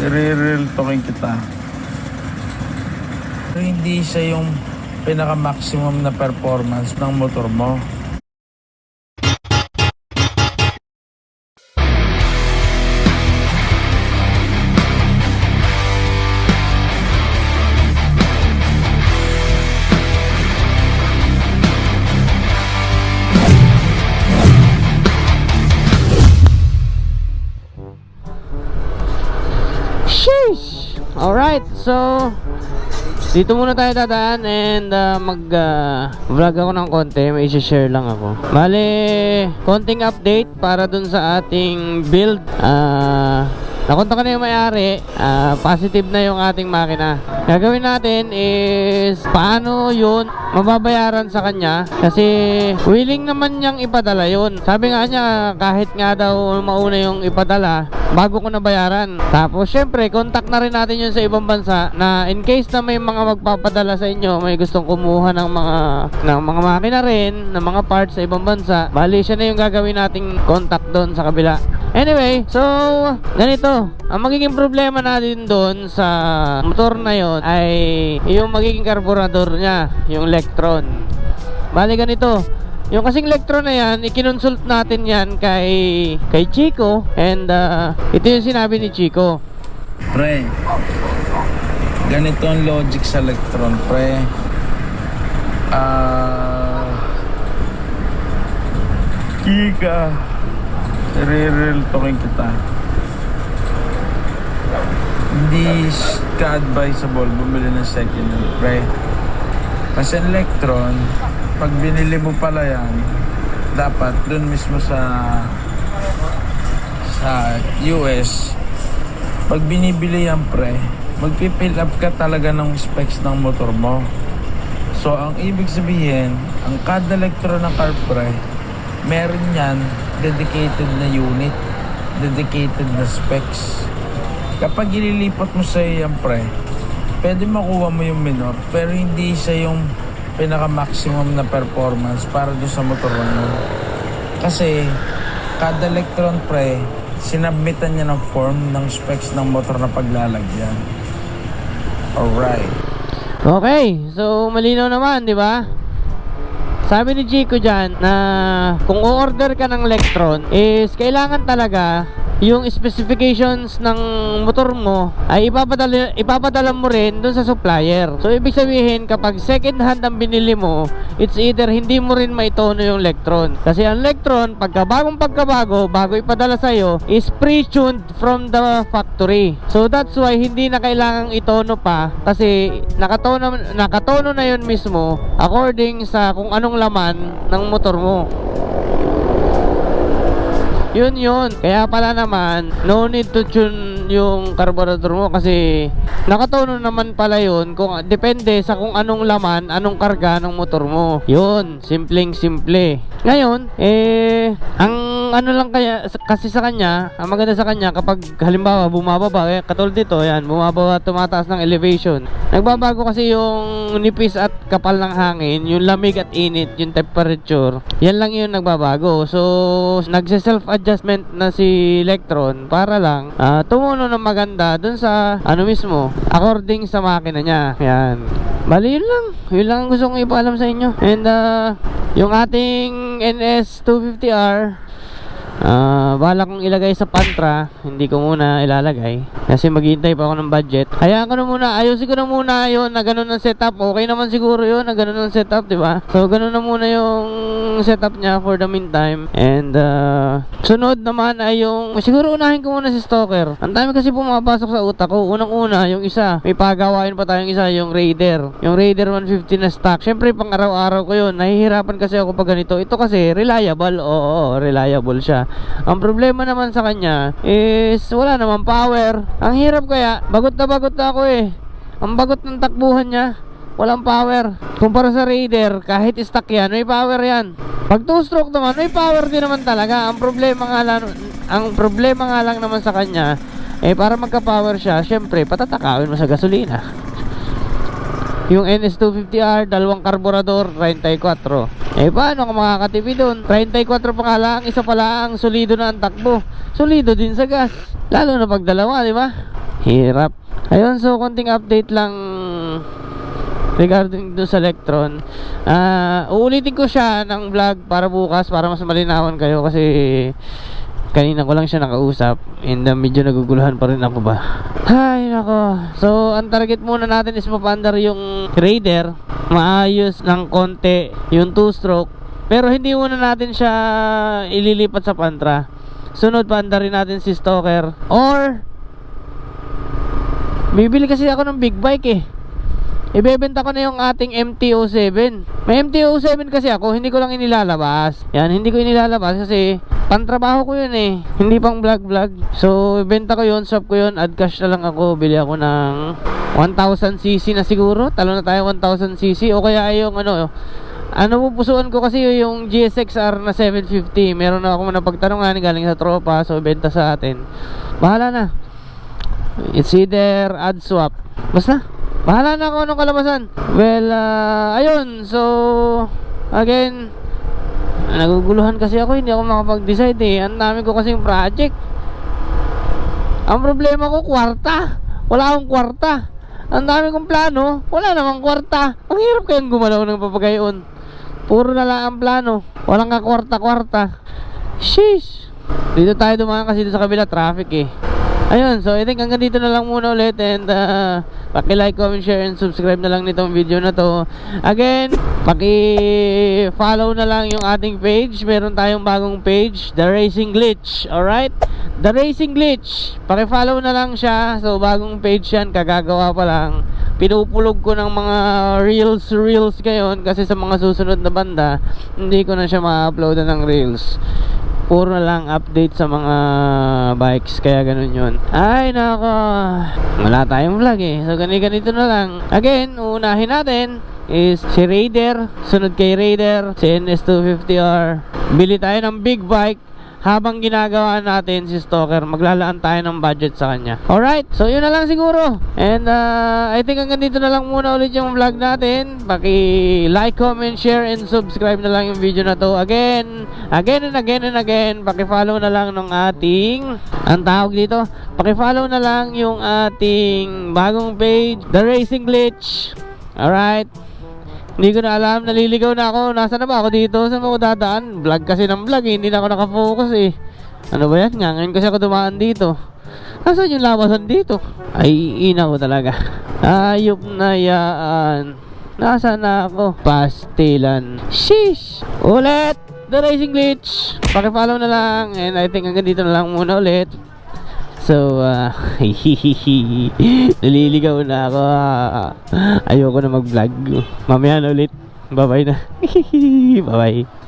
I-real talking kita. Pero hindi siya yung pinaka-maximum na performance ng motor mo. Sheesh! Alright, so dito muna tayo dadaan and mag-vlog ako ng konti. May i-share lang ako. Bale, konting update para dun sa ating build. Nakonta ka na yung may-ari. Positive na yung ating makina. Gagawin natin is paano yun mababayaran sa kanya, kasi willing naman niyang ipadala yun. Sabi nga niya kahit nga daw mauna yung ipadala bago ko nabayaran. Tapos syempre contact na rin natin yun sa ibang bansa, na in case na may mga magpapadala sa inyo, may gustong kumuha ng mga makina rin, ng mga parts sa ibang bansa, bali siya na yung gagawin nating contact doon sa kabila. Anyway, so ganito, ang magiging problema natin doon sa motor na yon ay yung magiging carburetor niya, yung Electron. Bali ganito, yung kasing Electron na yan, ikinonsult natin yan kay Chico, and ito yung sinabi ni Chico. Pre, ganito ang logic sa Electron, pre. Kika, i-real talking kita. Hindi ka-advisable bumili ng second hand, pre. Kasi Electron, pag binili mo pala yan, dapat dun mismo sa US, pag binibili yan, pre, magpipill up ka talaga ng specs ng motor mo. So ang ibig sabihin, ang kada Electron ng car, pre, meron yan dedicated na unit, dedicated na specs. Kapag ililipat mo sa yan, pre, pwede makuha mo yung minor, pero hindi siya yung pinaka-maximum na performance para doon sa motor mo. Kasi kada Electron, pre, sinabmitan niya ng form ng specs ng motor na paglalagyan. Alright. Okay, so malinaw naman, di ba? Sabi ni Chico dyan na kung o-order ka ng Electron is kailangan talaga yung specifications ng motor mo ay ipapadala mo rin dun sa supplier. So ibig sabihin, kapag second hand ang binili mo, it's either hindi mo rin maitono yung Electron. Kasi ang Electron, pagkabago, bago ipadala sa'yo, is pre-tuned from the factory. So that's why hindi na kailangang itono pa, kasi nakatono na yun mismo according sa kung anong laman ng motor mo. Yun. Kaya pala naman, no need to tune yung carburetor mo, kasi nakatono naman pala yun kung depende sa kung anong laman, anong karga ng motor mo. Yun, simple. Ngayon, ang ano lang kaya kasi sa kanya, ang maganda sa kanya, kapag halimbawa bumababa, katulad dito, yan, bumababa, tumataas ng elevation. Nagbabago kasi yung nipis at kapal ng hangin, yung lamig at init, yung temperature. Yan lang yung nagbabago. So, nagse-self-adjustment na si Electron para lang tumuno ng maganda dun sa ano mismo, according sa makina niya. Yan. Bali, yun lang ang gusto kong ipaalam sa inyo. And yung ating NS250R, bala kong ilagay sa Pantra, hindi ko muna ilalagay kasi maghihintay pa ako ng budget. Hayaan ko na muna, ayusin ko na muna yun na ganun ang setup. Okay naman siguro yun na ganun ang setup, diba? So ganun na muna yung setup niya for the meantime. And sunod naman ay yung, siguro unahin ko muna si Stalker. Ang dami kasi pumapasok sa utak ko. Unang-una, yung isa, may pagawain pa tayong isa, yung Raider 150 na stock. Syempre pang araw-araw ko yun, nahihirapan kasi ako pag ganito. Ito kasi reliable, oo, reliable siya. Ang problema naman sa kanya is wala naman power. Ang hirap, kaya bagot na ako Ang bagot ng takbuhan niya, walang power. Kumpara sa Raider, kahit stock yan, may power yan. Pag 2-stroke naman, may power din naman talaga. Ang problema nga lang naman sa kanya, para magka-power siya, syempre patatakawin mo sa gasolina. Yung NS250R, dalawang karburador, 34. Paano ka makakatipid doon? 34 pa nga lang, isa pala ang solido na ang takbo. Solido din sa gas. Lalo na pag dalawa, di ba? Hirap. Ayun, so konting update lang regarding dun sa Electron. Uulitin ko siya ng vlog para bukas, para mas malinawan kayo, kasi kanina ko lang siya nakausap and medyo naguguluhan pa rin ako ba. Ay nako. So ang target muna natin is mapandar yung Raider, maayos ng konti yung 2-stroke, pero hindi muna natin siya ililipat sa Pantra. Sunod paandarin natin si Stalker, or bibili kasi ako ng big bike eh. Ibebenta ko na yung ating MT-07. May MT-07 kasi ako, hindi ko lang inilalabas. Yan, hindi ko inilalabas kasi pantrabaho ko yun eh, hindi pang vlog. So ibenta ko yun, swap ko yun, add cash na lang ako. Bili ako ng 1000cc na siguro. Talo na tayo 1000cc, o kaya yung pupusuan ko kasi yung GSX-R na 750. Meron na ako napagtanungan galing sa tropa, so benta sa atin. Bahala na, it's either add swap, basta bahala na ako anong kalabasan. Well, ayun. So again, naguguluhan kasi ako, hindi ako makapag-decide eh. Ang dami ko kasing project. Ang problema ko, kwarta. Wala akong kwarta. Ang dami kong plano, wala namang kwarta. Ang hirap kayang gumalaw ng papagayon. Puro na lang ang plano, walang ka kwarta-kwarta. Sheesh. Dito tayo dumaan kasi dito sa kabila traffic eh. Ayun, so I think hanggang dito na lang muna ulit. And paki-like, comment, share, and subscribe na lang nitong video na to. Again, paki-follow na lang yung ating page. Meron tayong bagong page, The Racing Glitch. Alright? The Racing Glitch, paki-follow na lang siya. So bagong page yan, kagagawa pa lang. Pinupulog ko ng mga reels ngayon, kasi sa mga susunod na banda hindi ko na siya ma-uploadan ng reels. Puro na lang update sa mga bikes, kaya ganun yun. Ay nako, wala tayong vlog eh. So ganito na lang. Again, uunahin natin is si Raider. Sunod kay Raider, si NS250R. Bili tayo ng big bike. Habang ginagawa natin si Stalker, maglalaan tayo ng budget sa kanya. Alright, so yun na lang siguro. And I think hanggang dito na lang muna ulit yung vlog natin. Paki-like, comment, share, and subscribe na lang yung video na to. Again and again, paki-follow na lang ng ating, ang tawag dito, paki-follow na lang yung ating bagong page, The Racing Glitch. Alright. Hindi ko na alam, naliligaw na ako. Nasaan na ba ako dito? Saan ba ako dadaan? Vlog kasi ng vlog eh. Hindi na ako nakafocus eh. Ano ba yan nga? Ngayon kasi ako dumaan dito. Nasaan yung labasan dito? Ay, ina ko talaga. Ayop na yan. Nasaan na ako? Pastilan. Sheesh! Ulit! The Racing Glitch! Paki-follow na lang. And I think hanggang dito na lang muna ulit. So, naliligaw na ako. Ayoko na mag-vlog. Mamaya na ulit. Bye-bye na. Bye-bye.